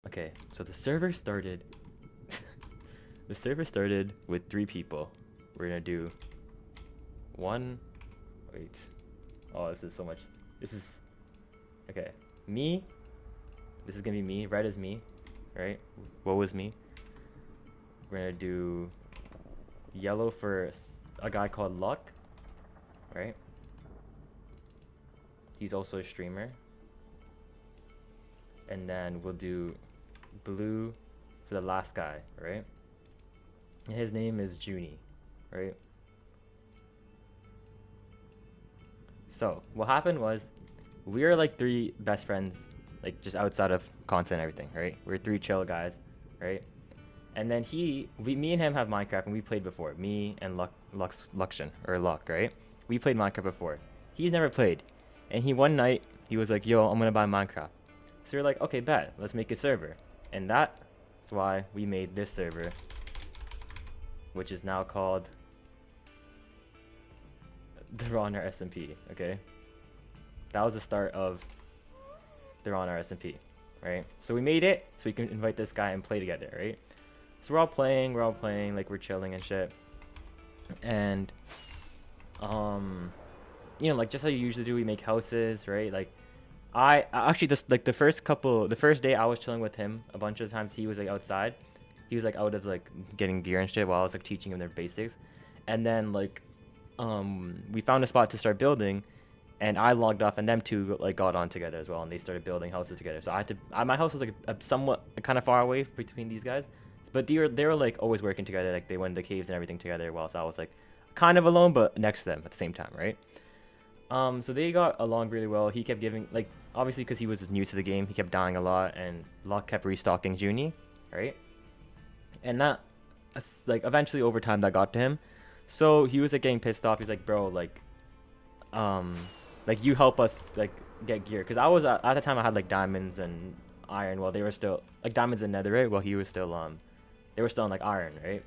Okay, so the server started. The server started with 3 people. We're gonna do one. Wait. Oh, this is so much. This is. Okay. Me. This is gonna be me. Red is me. Right? What was me? We're gonna do yellow for a guy called Luck. Right? He's also a streamer. And then we'll do blue for the last guy, right? And his name is Junie, right? So what happened was we were like 3 best friends, like just outside of content and everything, right? We're 3 chill guys, right? And then me and him have Minecraft and we played before. Me and Luxtion or Luck, right? We played Minecraft before. He's never played, and one night he was like, "Yo, I'm gonna buy Minecraft." So we're like, "Okay, bet. Let's make a server," and that's why we made this server, which is now called the Runner SMP. Okay, that was the start of the Runner SMP, right? So we made it so we can invite this guy and play together, right? So we're all playing, like we're chilling and shit, and you know, like just how you usually do, we make houses, right? Like I actually just like the first day I was chilling with him a bunch of times. He was like outside, he was like out of like getting gear and shit while I was like teaching him their basics, and then like we found a spot to start building, and I logged off, and them two like got on together as well, and they started building houses together. So I had to my house was like a somewhat kind of far away between these guys, but they were like always working together. Like they went to the caves and everything together, whilst I was like kind of alone but next to them at the same time, right? So they got along really well. He kept giving, like, obviously because he was new to the game, he kept dying a lot, and Luck kept restocking Junie, right? And that, like, eventually over time that got to him. So he was like getting pissed off. He's like, bro, like you help us like get gear, because I was at the time I had like diamonds and iron, while they were still like diamonds and netherite, while he was still they were still on like iron, right?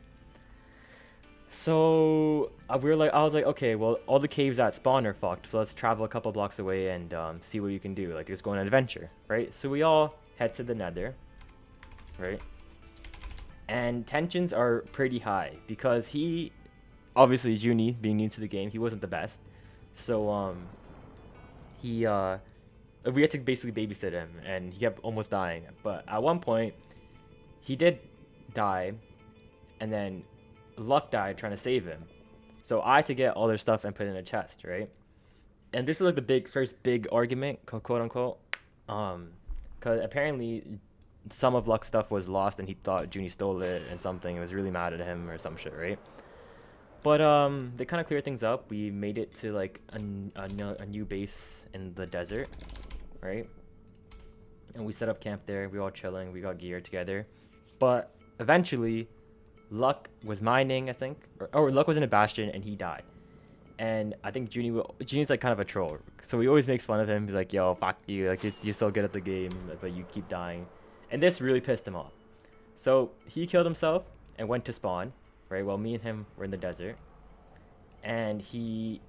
So I was like, okay, well, all the caves at spawn are fucked, so let's travel a couple blocks away and see what you can do, like just go on an adventure, right? So we all head to the nether, right? And tensions are pretty high because he, obviously Junie being new to the game, he wasn't the best. So we had to basically babysit him, and he kept almost dying. But at one point he did die, and then Luck died trying to save him. So I had to get all their stuff and put it in a chest, right? And this was like the first big argument, quote unquote. Because apparently some of Luck's stuff was lost, and he thought Junie stole it and something. It was really mad at him or some shit, right? But they kind of cleared things up. We made it to like a new base in the desert, right? And we set up camp there. We all chilling. We got gear together. But eventually, Luck was mining, I think, or Luck was in a bastion and he died. And I think Junie's like kind of a troll, so he always makes fun of him. He's like, "Yo, fuck you! Like you're so good at the game, but you keep dying." And this really pissed him off. So he killed himself and went to spawn, right? While me and him were in the desert, and he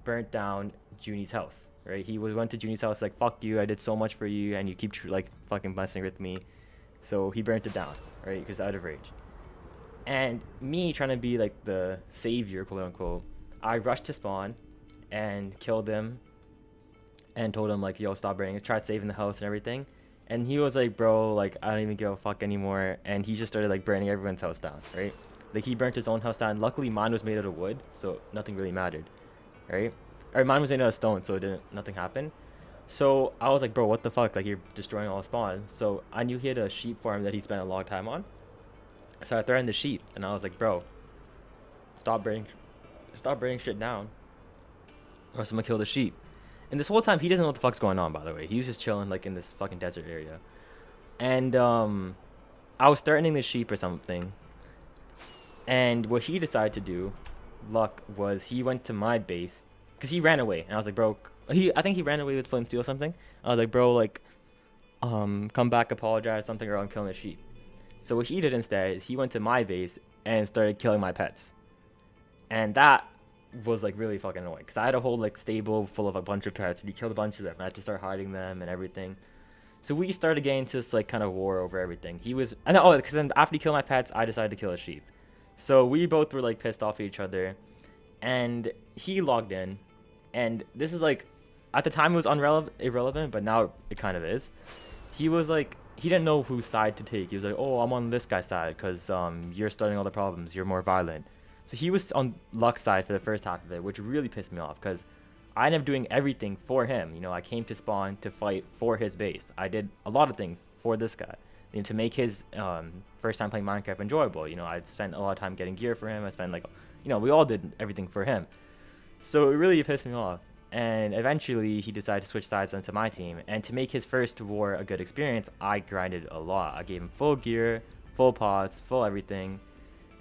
burnt down Junie's house, right? He went to Junie's house like, "Fuck you! I did so much for you, and you keep like fucking messing with me." So he burnt it down, right? Because out of rage. And me trying to be like the savior, quote unquote, I rushed to spawn and killed him and told him like, "Yo, stop burning." I tried saving the house and everything. And he was like, "Bro, like I don't even give a fuck anymore." And he just started like burning everyone's house down, right? Like he burnt his own house down. Luckily mine was made out of wood, so nothing really mattered, right? Or mine was made out of stone, so nothing happened. So I was like, "Bro, what the fuck? Like you're destroying all spawn." So I knew he had a sheep farm that he spent a long time on. So I threatened the sheep, and I was like, "Bro, stop burning shit down, or else I'm gonna kill the sheep." And this whole time, he doesn't know what the fuck's going on, by the way. He's just chilling, like, in this fucking desert area. And, I was threatening the sheep or something. And what he decided to do, Luck, was he went to my base, because he ran away. And I was like, "Bro," I think he ran away with flint steel or something. I was like, "Bro, like, come back, apologize, or something, or I'm killing the sheep." So what he did instead is he went to my base and started killing my pets. And that was like really fucking annoying, because I had a whole like stable full of a bunch of pets, and he killed a bunch of them. I had to start hiding them and everything. So we started getting into this like kind of war over everything. He was, and oh, because then after he killed my pets, I decided to kill a sheep. So we both were like pissed off at each other, and he logged in, and this is like, at the time it was irrelevant, but now it kind of is. He was like, he didn't know whose side to take. He was like, oh, I'm on this guy's side because you're starting all the problems. You're more violent. So he was on Luck's side for the first half of it, which really pissed me off because I ended up doing everything for him. You know, I came to spawn to fight for his base. I did a lot of things for this guy, you know, to make his first time playing Minecraft enjoyable. You know, I spent a lot of time getting gear for him. I spent like, you know, we all did everything for him. So it really pissed me off. And eventually he decided to switch sides onto my team. And to make his first war a good experience, I grinded a lot. I gave him full gear, full pots, full everything.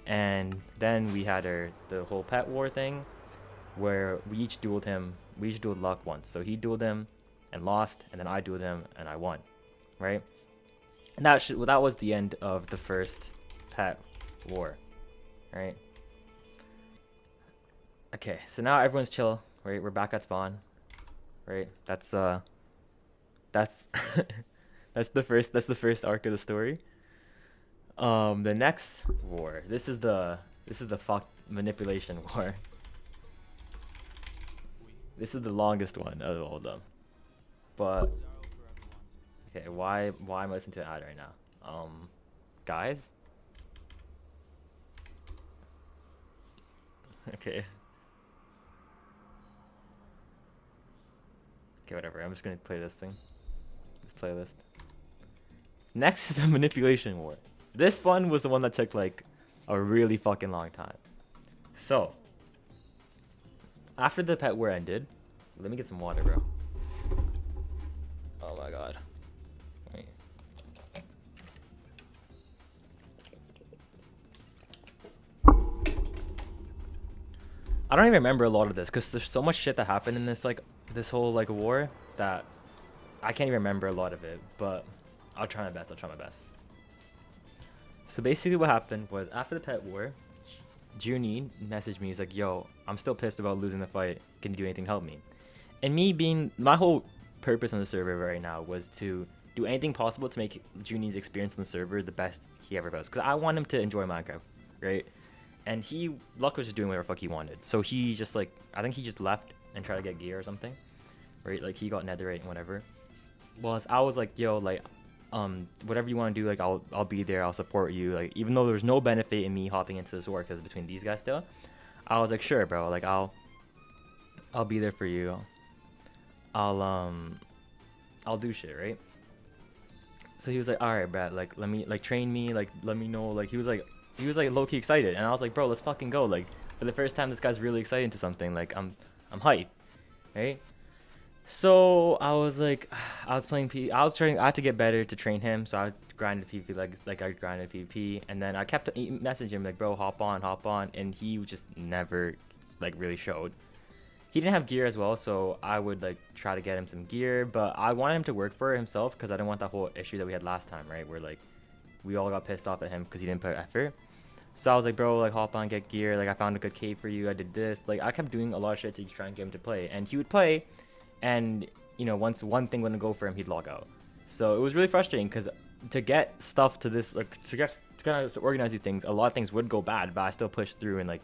And then we had the whole pet war thing, where we each dueled him. We each dueled Luck once. So he dueled him and lost, and then I dueled him and I won, right? And that was the end of the first pet war, right? Okay, so now everyone's chill, right? We're back at spawn, right? That's that's the first arc of the story. The next war. This is the fuck manipulation war. This is the longest one of all of them. But okay, why am I listening to an ad right now? Guys? Okay. Okay, whatever. I'm just gonna play this thing. This playlist. Next is the manipulation war. This one was the one that took like a really fucking long time. So, after the pet war ended, let me get some water, bro. Oh my god. Wait. I don't even remember a lot of this because there's so much shit that happened in this whole like war that I can't even remember a lot of it, but I'll try my best. So basically what happened was after the pet war, Junie messaged me. He's like, yo, I'm still pissed about losing the fight. Can you do anything to help me? And me being, my whole purpose on the server right now was to do anything possible to make Junie's experience on the server the best he ever was. Because I want him to enjoy Minecraft, right? And Luck was just doing whatever the fuck he wanted. So he just like, I think he just left and tried to get gear or something, right? Like he got netherite and whatever. Well, I was like, yo, like, whatever you want to do, like I'll be there, I'll support you. Like even though there's no benefit in me hopping into this war because between these guys still, I was like, sure, bro, like I'll be there for you. I'll do shit, right? So he was like, all right, Brad, like let me like train me, like let me know, like he was like low-key excited, and I was like, bro, let's fucking go. Like for the first time this guy's really excited into something. Like I'm hyped, right? So I was like, I was playing I had to get better to train him, so I grinded PvP like I grinded PvP, and then I kept messaging him like, bro, hop on, and he just never like really showed. He didn't have gear as well, so I would like try to get him some gear, but I wanted him to work for himself because I didn't want that whole issue that we had last time, right? Where like we all got pissed off at him because he didn't put effort. So I was like, bro, like hop on, get gear, like I found a good cave for you, I did this. Like I kept doing a lot of shit to try and get him to play, and he would play. And you know, once one thing wouldn't go for him, he'd log out. So it was really frustrating because to get stuff to this, like to kind of organize these things, a lot of things would go bad, but I still pushed through and like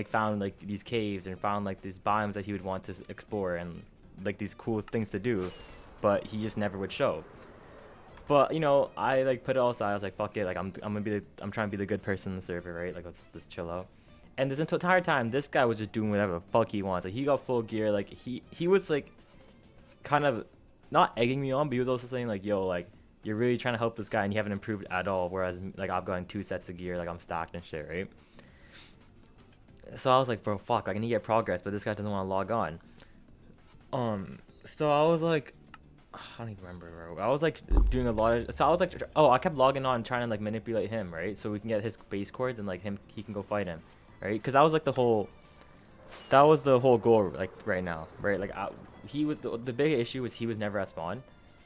found like these caves and found like these biomes that he would want to explore and like these cool things to do, but he just never would show. But you know, I like put it all aside. I was like, fuck it, like I'm trying to be the good person in the server, right? Like let's chill out. And this entire time, this guy was just doing whatever the fuck he wants. Like he got full gear. Like he was like kind of not egging me on, but he was also saying like, yo, like you're really trying to help this guy and you haven't improved at all, whereas like I've gotten 2 sets of gear, like I'm stacked and shit, right? So I was like, bro, fuck, I need to get progress, but this guy doesn't want to log on. So I was like, I don't even remember, bro. I was like doing a lot of, so I was like, oh, I kept logging on trying to like manipulate him, right? So we can get his base cords and like he can go fight him, right? Because that was like the whole goal, like right now, right? Like he was the big issue was he was never at spawn,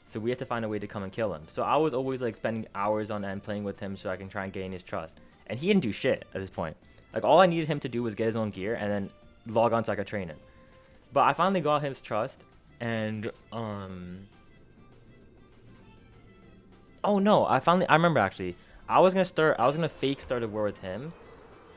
so we had to find a way to come and kill him. So I was always like spending hours on end playing with him so I can try and gain his trust, and he didn't do shit at this point. Like all I needed him to do was get his own gear and then log on so I could train him. But I finally got his trust, and Oh no, I remember actually. I was gonna fake start a war with him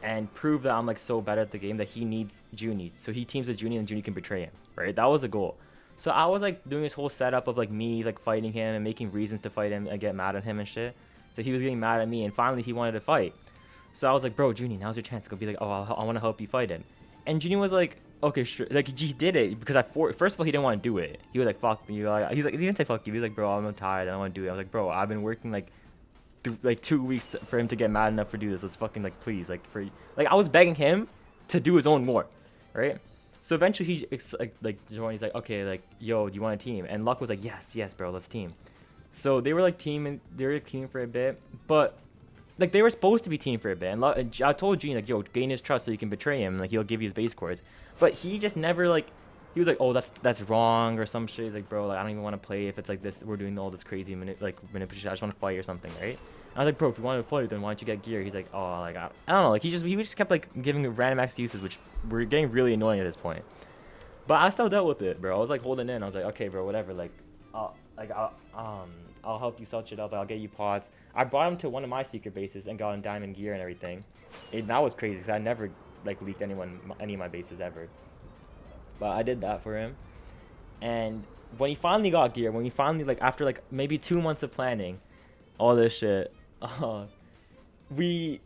and prove that I'm like so bad at the game that he needs Junie. So he teams with Junie and Junie can betray him, right? That was the goal. So I was like doing this whole setup of like me like fighting him and making reasons to fight him and get mad at him and shit. So he was getting mad at me and finally he wanted to fight. So I was like, bro, Junie, now's your chance. Go be like, oh, I want to help you fight him. And Junie was like, okay, sure. Like he did it because first of all he didn't want to do it. He was like, fuck me. He's like, he didn't say fuck you. He was like, bro, I'm tired. I don't want to do it. I was like, bro, I've been working like 2 weeks for him to get mad enough to do this. Let's fucking like please like I was begging him to do his own war, right? So eventually he like joined. He's like, okay, like yo, do you want a team? And Luck was like, yes, bro, let's team. So they were like teaming for a bit, but like they were supposed to be team for a bit. And I told Gene like, yo, gain his trust so you can betray him. Like he'll give you his base cores, but he just never like. He was like, oh, that's wrong or some shit. He's like, bro, like I don't even want to play if it's like this. We're doing all this crazy manipulation. I just want to fight or something, right? And I was like, bro, if you want to fight, then why don't you get gear? He's like, oh, like I don't know. Like he just kept like giving random excuses, which were getting really annoying at this point. But I still dealt with it, bro. I was like holding in. I was like, okay, bro, whatever. Like, I'll help you sell shit up. I'll get you pods. I brought him to one of my secret bases and got him diamond gear and everything. That was crazy because I never like leaked any of my bases ever. But I did that for him. And when he finally got gear, when he finally like after like maybe 2 months of planning all this shit, he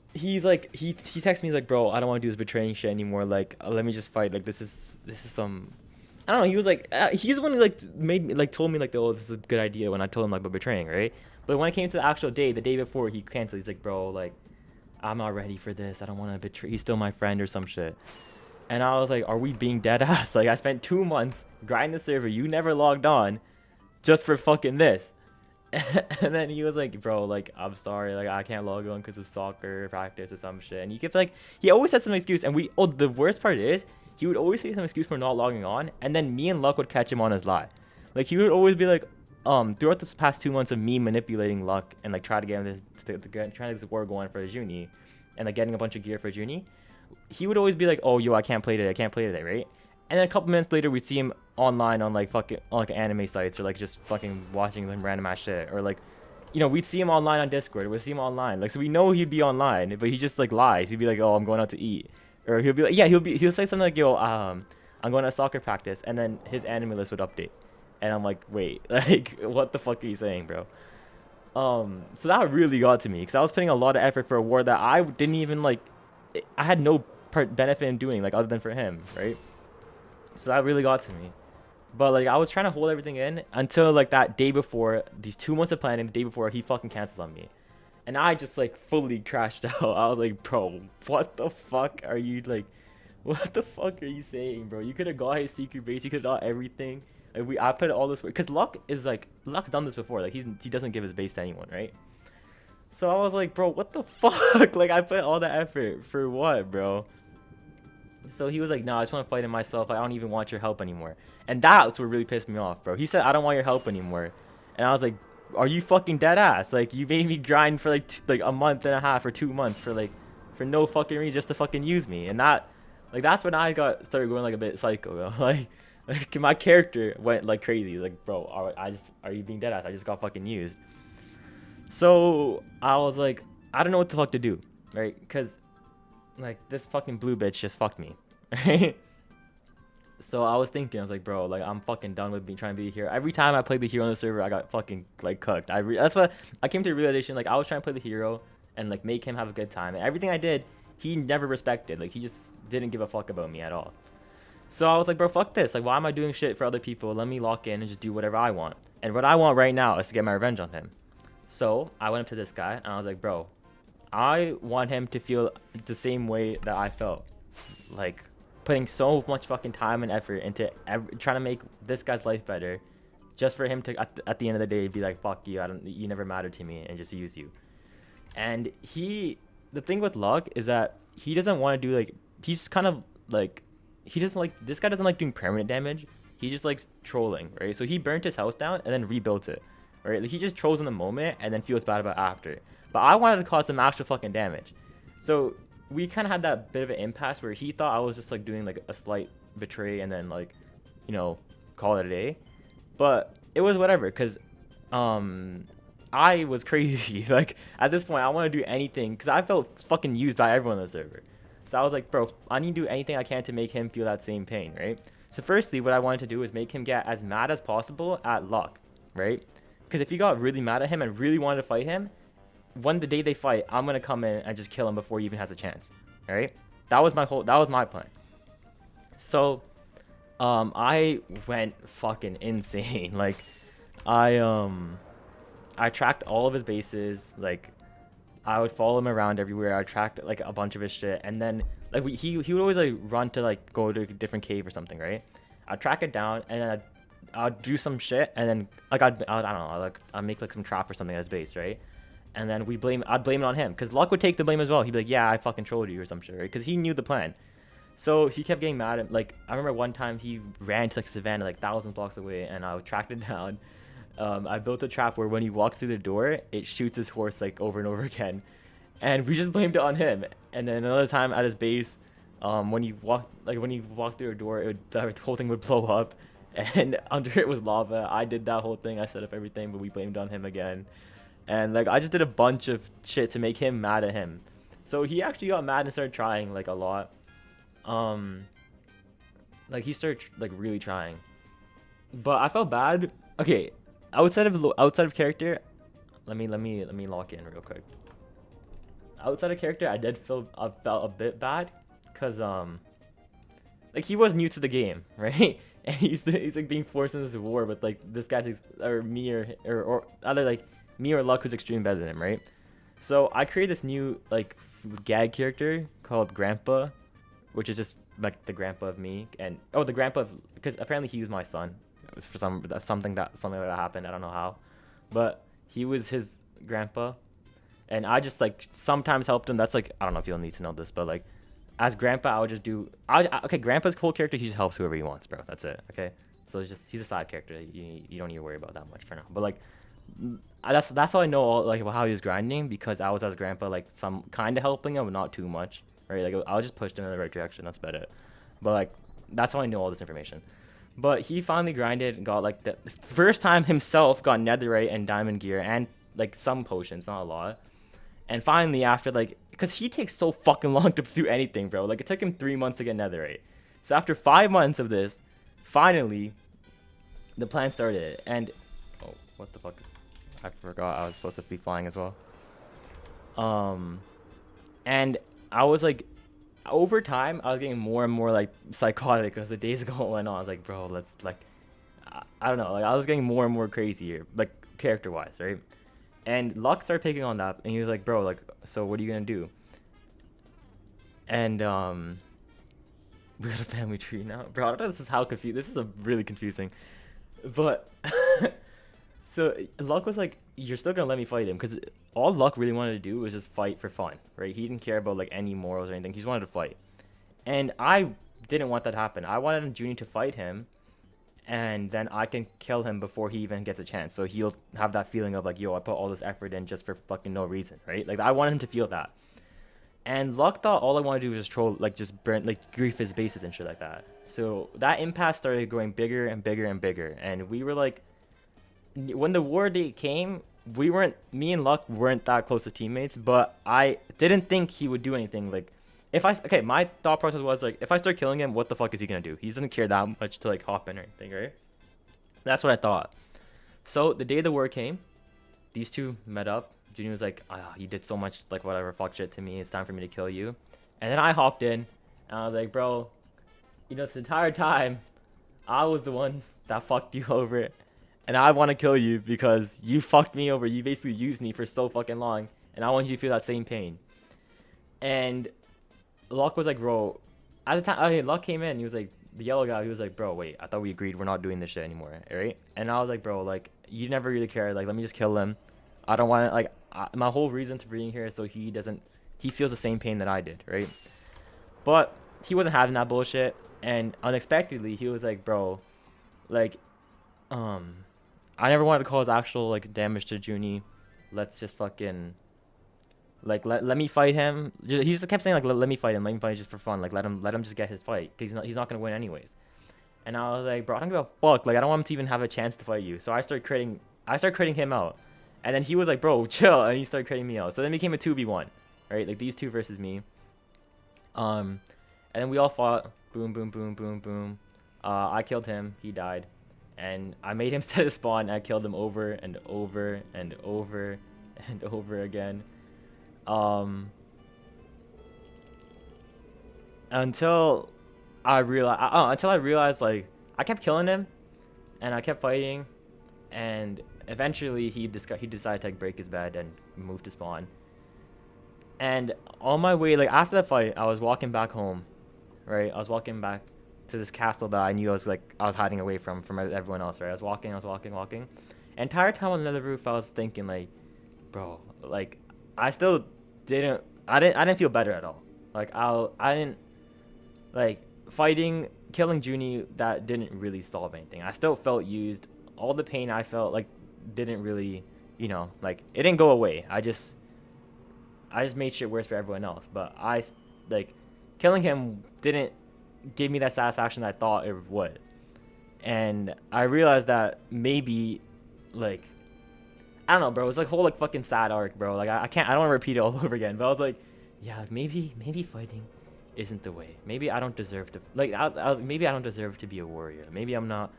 texts me like, bro, I don't want to do this betraying shit anymore. Like, let me just fight. Like, this is some, I don't know. He was like, he's the one who like made me like told me like, oh, this is a good idea when I told him like about betraying, right? But when it came to the actual day, the day before, he canceled. He's like, bro, like, I'm not ready for this. I don't want to betray. He's still my friend or some shit. And I was like, are we being dead ass? Like, I spent 2 months grinding the server. You never logged on just for fucking this. And then he was like, bro, like, I'm sorry. Like, I can't log on because of soccer practice or some shit. And he kept like, he always had some excuse. And the worst part is, he would always say some excuse for not logging on. And then me and Luck would catch him on his lie. Like, he would always be like, throughout this past 2 months of me manipulating Luck and like trying to get him trying to get this war going for his Junie and like getting a bunch of gear for Junie, he would always be like, oh, yo, I can't play today, right? And then a couple minutes later, we'd see him online on like fucking like anime sites or like just fucking watching some random ass shit, or like, you know, we'd see him online on Discord. We'd see him online, like, so we know he'd be online, but he just like lies. He'd be like, oh, I'm going out to eat, or he'll be like, yeah, he'll say something like, yo, I'm going to soccer practice, and then his anime list would update, and I'm like, wait, like, what the fuck are you saying, bro? So that really got to me because I was putting a lot of effort for a war that I didn't even like. I had no benefit in doing, like, other than for him, right? So that really got to me. But like, I was trying to hold everything in until like that day before, these 2 months of planning, the day before he fucking canceled on me, and I just like fully crashed out. I was like, bro, what the fuck are you like? What the fuck are you saying, bro? You could have got his secret base. You could have got everything. Like, I put all this work because Luck's done this before. Like, he doesn't give his base to anyone, right? So I was like, bro, what the fuck? Like, I put all that effort for what, bro? So he was like, no, I just want to fight it myself. I don't even want your help anymore. And that's what really pissed me off, bro. He said, I don't want your help anymore. And I was like, are you fucking dead ass? Like, you made me grind for like a month and a half or 2 months for no fucking reason, just to fucking use me. And that's when I started going like a bit psycho, bro. Like my character went like crazy. Like, bro, are you being dead ass? I just got fucking used. So I was like, I don't know what the fuck to do, right? Because like, this fucking blue bitch just fucked me, right? So I was thinking, I was like, bro, like, I'm fucking done with trying to be a hero. Every time I played the hero on the server, I got fucking like cooked. That's what I came to the realization. Like, I was trying to play the hero and like make him have a good time, and everything I did, he never respected. Like, he just didn't give a fuck about me at all. So I was like, bro, fuck this. Like, why am I doing shit for other people? Let me lock in and just do whatever I want. And what I want right now is to get my revenge on him. So I went up to this guy and I was like, bro, I want him to feel the same way that I felt. Like, putting so much fucking time and effort into trying to make this guy's life better, just for him to at the end of the day be like, fuck you, you never mattered to me, and just use you. And the thing with Luck is that he doesn't want to do like, he's kind of like, this guy doesn't like doing permanent damage. He just likes trolling, right? So he burnt his house down and then rebuilt it, right? Like, he just trolls in the moment and then feels bad about it after. But I wanted to cause some actual fucking damage. So we kind of had that bit of an impasse where he thought I was just like doing like a slight betray and then like, you know, call it a day. But it was whatever, because I I was crazy. Like, at this point, I want to do anything because I felt fucking used by everyone on the server. So I was like, bro, I need to do anything I can to make him feel that same pain, right? So firstly, what I wanted to do is make him get as mad as possible at Luck, right? Because if he got really mad at him and really wanted to fight him, when the day they fight, I'm gonna come in and just kill him before he even has a chance, right? That was my plan. So, I went fucking insane. Like, I tracked all of his bases. Like, I would follow him around everywhere. I tracked like a bunch of his shit, and then like he would always like run to like go to a different cave or something, right? I'd track it down, and then I'd do some shit, and then like I don't know, I'd make like some trap or something at his base, right? And then I'd blame it on him, because Luck would take the blame as well. He'd be like, yeah, I fucking trolled you or some shit, right? Because he knew the plan. So he kept getting mad at, like, I remember one time he ran to like Savannah, like thousands of blocks away, and I tracked it down. I built a trap where when he walks through the door, it shoots his horse like over and over again, and we just blamed it on him. And then another time at his base, when he walked through a door, the whole thing would blow up, and under it was lava. I did that whole thing. I set up everything, but we blamed on him again. And like I just did a bunch of shit to make him mad at him. So he actually got mad and started trying like a lot. Like he started like really trying. But I felt bad. Okay, outside of character, let me lock in real quick. Outside of character, I felt a bit bad, cause like he was new to the game, right? And he's like being forced into this war with like this guy or me or other like me or Luck who's extremely better than him, right? So I created this new like gag character called Grandpa, which is just like the grandpa of me, and the grandpa of, because apparently he was my son for something like that happened. I don't know how, but he was his grandpa, and I just like sometimes helped him. That's like, I don't know if you'll need to know this, but like as grandpa, I would just do okay. Grandpa's cool character. He just helps whoever he wants, bro. That's it. Okay, so it's just he's a side character. You don't need to worry about that much for now. But like that's how I know like how he was grinding, because I was as grandpa, like some kind of helping him, but not too much. Right, like I'll just push him in the right direction. That's about it. But like that's how I know all this information. But he finally grinded and got like the first time himself got netherite and diamond gear and like some potions, not a lot. And finally, after like, because he takes so fucking long to do anything, bro. Like it took him 3 months to get netherite. So after 5 months of this, finally, the plan started. And oh, what the fuck? I forgot I was supposed to be flying as well. And I was like, over time, I was getting more and more like psychotic as the days went on. I was like, bro, let's like, I don't know, like I was getting more and more crazier, like character-wise, right? And Luck started taking on that, and he was like, bro, like, so what are you gonna do? And we got a family tree now, bro. I don't know if this is how confused. This is a really confusing, but so Luck was like, you're still gonna let me fight him, because all Luck really wanted to do was just fight for fun, right? He didn't care about like any morals or anything. He just wanted to fight, and I didn't want that to happen. I wanted Junie to fight him, and then I can kill him before he even gets a chance. So he'll have that feeling of like, yo, I put all this effort in just for fucking no reason, right? Like I wanted him to feel that. And Luck thought all I wanted to do was just troll, like just burn, like grief his bases and shit like that. So that impasse started growing bigger and bigger and bigger, and we were like, when the war date came, me and Luck weren't that close to teammates, but I didn't think he would do anything. Like, my thought process was like, if I start killing him, what the fuck is he gonna do? He doesn't care that much to like hop in or anything, right? That's what I thought. So the day the war came, these two met up. Junie was like, you did so much like whatever fuck shit to me. It's time for me to kill you. And then I hopped in, and I was like, bro, this entire time, I was the one that fucked you over. And I want to kill you because you fucked me over. You basically used me for so fucking long. And I want you to feel that same pain. And Luck was like, bro, at the time, okay, Luck came in. He was like, the yellow guy, he was like, bro, wait, I thought we agreed we're not doing this shit anymore, right? And I was like, bro, like, you never really cared. Like, let me just kill him. I don't want to, like, my whole reason to being here is so he feels the same pain that I did, right? But he wasn't having that bullshit. And unexpectedly, he was like, bro, like, I never wanted to cause actual like damage to Junie. Let's just fucking like let me fight him. He just kept saying like let me fight him just for fun. Like let him just get his fight, because he's not gonna win anyways. And I was like, bro, I don't give a fuck. Like I don't want him to even have a chance to fight you. So I started creating him out, And then he was like, bro, chill, and he started creating me out. So then it became a 2v1, right? Like these two versus me. And then we all fought. Boom, boom, boom, boom, boom. I killed him. He died. And I made him set a spawn. And I killed him over and over and over and over again. Until I realized, like, I kept killing him, and I kept fighting, and eventually he decided to like break his bed and move to spawn. And on my way, like after the fight, I was walking back home, right? I was walking back to this castle that I knew I was hiding away from everyone else, right? I was walking. Entire time on the roof, I was thinking like, bro, like I didn't feel better at all. Like I didn't like killing Junie. That didn't really solve anything. I still felt used. All the pain I felt like didn't really, like it didn't go away. I just made shit worse for everyone else. But killing him didn't give me that satisfaction that I thought it would. And I realized that maybe, like, I don't know, bro. It was like whole like fucking sad arc, bro. Like I don't want to repeat it all over again. But I was like, yeah, maybe fighting isn't the way. Maybe I don't deserve to maybe I don't deserve to be a warrior. Maybe I'm not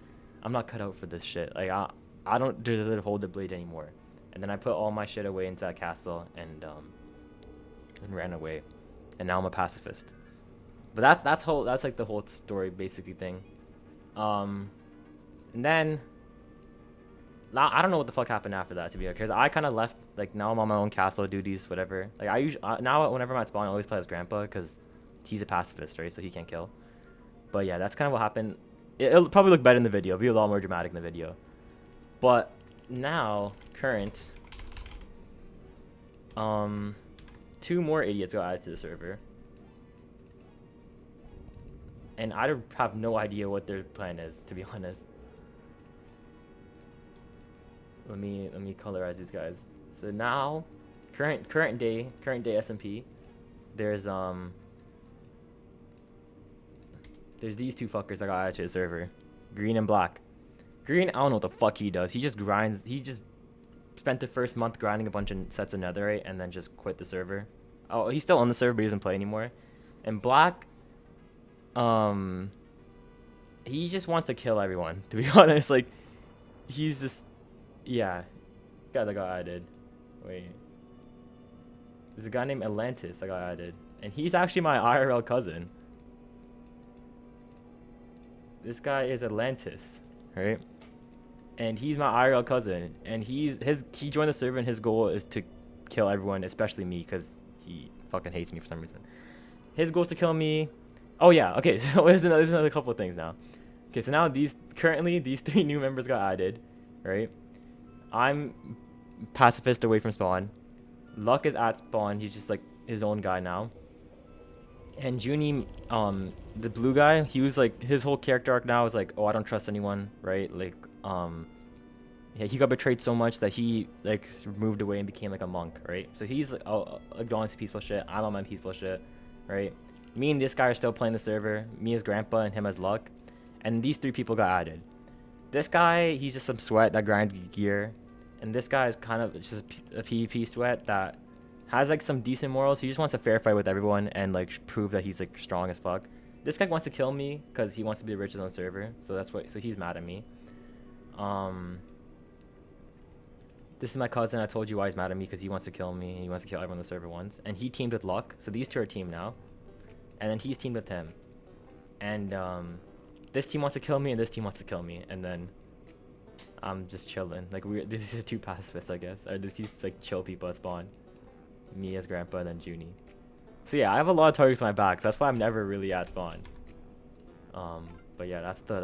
cut out for this shit. Like I don't deserve to hold the blade anymore. And then I put all my shit away into that castle and ran away. And now I'm a pacifist. But that's like the whole story basically thing. And then I don't know what the fuck happened after that, to be honest, because I kind of left. Like now I'm on my own castle duties, whatever. Like I usually now whenever I'm at spawn, I always play as Grandpa because he's a pacifist, right? So he can't kill. But yeah, that's kind of what happened. It'll probably look better in the video. It'll be a lot more dramatic in the video. But now, current, 2 more idiots got added to the server. And I have no idea what their plan is, to be honest. Let me colorize these guys. So now, current day SMP, there's these 2 fuckers that got added to the server, Green and Black. Green, I don't know what the fuck he does. He just grinds. He just spent the first month grinding a bunch of sets of netherite and then just quit the server. Oh, he's still on the server, but he doesn't play anymore. And Black, he just wants to kill everyone, to be honest. Like, he's just, yeah. Guy that got added. Wait. There's a guy named Atlantis that got added. And he's actually my IRL cousin. This guy is Atlantis, right? And he's my IRL cousin. And he joined the server and his goal is to kill everyone, especially me, because he fucking hates me for some reason. His goal is to kill me. Oh yeah, okay, so there's another couple of things now. Okay, so now currently these 3 new members got added, right? I'm pacifist away from spawn. Luck is at spawn. He's just like his own guy now. And Junie, the blue guy, he was like, his whole character arc now is like, oh, I don't trust anyone, right? Like, yeah, he got betrayed so much that he like moved away and became like a monk, right? So he's like, oh, going his peaceful shit. I'm on my peaceful shit, right? Me and this guy are still playing the server. Me as Grandpa and him as Luck. And these 3 people got added. This guy, he's just some sweat that grinds gear. And this guy is kind of just a PvP sweat that has like some decent morals. He just wants a fair fight with everyone and like prove that he's like strong as fuck. This guy wants to kill me because he wants to be the richest on the server. So so he's mad at me. This is my cousin. I told you why he's mad at me, because he wants to kill me. He wants to kill everyone on the server once. And he teamed with Luck. So these 2 are teamed now. And then he's teamed with him. And this team wants to kill me and this team wants to kill me. And then I'm just chilling. Like, these are 2 pacifists, I guess. Or these like chill people at spawn. Me as Grandpa and then Junie. So yeah, I have a lot of targets on my back. So that's why I'm never really at spawn. But yeah, that's the